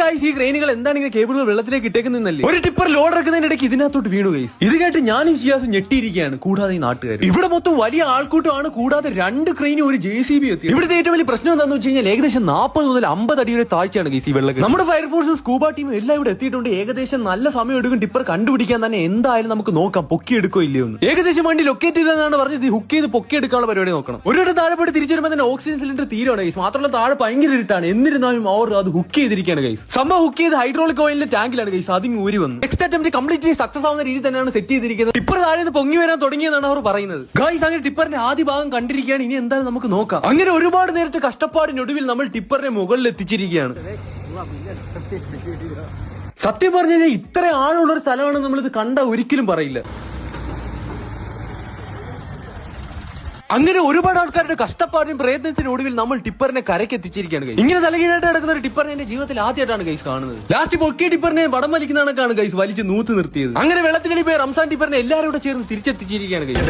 Guys ഈ ക്രെയിനുകൾ എന്താണ് ഇങ്ങനെ കേബിളുകൾ വെള്ളത്തിലേക്ക് ഇട്ടേക്കുന്നല്ലേ? ഒരു ടിപ്പർ ലോഡ് ഇറക്കുന്നതിനിടയ്ക്ക് ഇതിനകത്തോട്ട് വീണു ഗൈസ്. ഇത് കേട്ട് ഞാനും ഷിയാസും ഞെട്ടിയിരിക്കുകയാണ്, കൂടാതെ ഈ നാട്ടുകാർ. ഇവിടെ മൊത്തം വലിയ ആൾക്കൂട്ടമാണ്, കൂടാതെ 2 ക്രെയിനും ഒരു JCB എത്തി. ഇവിടുത്തെ ഏറ്റവും വലിയ പ്രശ്നം എന്താണെന്ന് വെച്ച് കഴിഞ്ഞാൽ ഏകദേശം 40 മുതൽ 50 അടി വരെ താഴ്ചയാണ് ഗൈസ് ഈ വെള്ളം. നമ്മുടെ ഫയർഫോഴ്സും സ്കൂബ ടീമും എല്ലാം ഇവിടെ എത്തിയിട്ടുണ്ട്. ഏകദേശം നല്ല സമയം എടുക്കും ടിപ്പർ കണ്ടുപിടിക്കാൻ തന്നെ. എന്തായാലും നമുക്ക് നോക്കാം പൊക്കിയെടുക്കോ ഇല്ലയോ എന്ന്. ഏകദേശം വണ്ടി ലൊക്കേറ്റ് ചെയ്തെന്നാണ് പറഞ്ഞത്. ഹുക്ക് ചെയ്ത് പൊക്കിയെടുക്കാനുള്ള പരിപാടി നോക്കണം. ഒരു താഴെ പോയിട്ട് തിരിച്ചു വരുമ്പോൾ തന്നെ ഓക്സിജൻ സിലിണ്ടർ തീരുവാണ് ഗൈസ്. മാത്രമല്ല താഴെ ഭയങ്കര ഇരുട്ടാണ്. എന്നിരുന്നാലും അവർ അത് ഹുക്ക് ചെയ്തിരിക്കുകയാണ് ഗൈസ്. സംഭവം ഹുക്ക് ചെയ്ത് ഹൈഡ്രോളിക് ഓയിലിന്റെ ടാങ്കിലാണ് ഗൈസ്. അതിന് ഊരി വന്നു. നെക്സ്റ്റ് അറ്റംപ്റ്റ് കംപ്ലീറ്റ്ലി സക്സസ് ആവുന്ന രീതി തന്നെയാണ് സെറ്റ് ചെയ്തിരിക്കുന്നത്. ടിപ്പർ താഴെ നിന്ന് പൊങ്ങി വരാൻ തുടങ്ങിയെന്നാണ് അവർ പറയുന്നത് ഗൈസ്. അങ്ങനെ ടിപ്പറിന്റെ ആദ്യ ഭാഗം കണ്ടിരിക്കുകയാണ്. ഇനി എന്തായാലും നമുക്ക് നോക്കാം. അങ്ങനെ ഒരുപാട് നേരത്തെ കഷ്ടപ്പാടിനൊടുവിൽ നമ്മൾ ടിപ്പറിനെ മുകളിൽ എത്തിച്ചിരിക്കുകയാണ്. സത്യം പറഞ്ഞു കഴിഞ്ഞാൽ ഇത്ര ആളുള്ള ഒരു സ്ഥലമാണെന്ന് നമ്മളിത് കണ്ട ഒരിക്കലും പറയില്ല. അങ്ങനെ ഒരുപാട് ആൾക്കാരുടെ കഷ്ടപ്പാടിനും പ്രയത്നത്തിനൊടുവിൽ നമ്മൾ ടിപ്പറിനെ കരയ്ക്ക് എത്തിച്ചിരിക്കുകയാണ് ഗൈസ്. ഇങ്ങനെ തലകീഴായിട്ട് കിടക്കുന്ന ഒരു ടിപ്പറിനെ എന്റെ ജീവിതത്തിൽ ആദ്യമായിട്ടാണ് ഗൈസ് കാണുന്നത്. ലാസ്റ്റ് പൊക്കിയ ടിപ്പറിനെ വടം വലിക്കുന്ന കണക്കാണ് ഗൈസ് വലിച്ച് നൂത്ത് നിർത്തിയത്. അങ്ങനെ വെള്ളത്തിനടി പോയി റംസാൻ ടിപ്പറിനെ എല്ലാവരും കൂടെ ചേർന്ന് തിരിച്ചെത്തിച്ചിരിക്കുകയാണ് ഗൈസ്.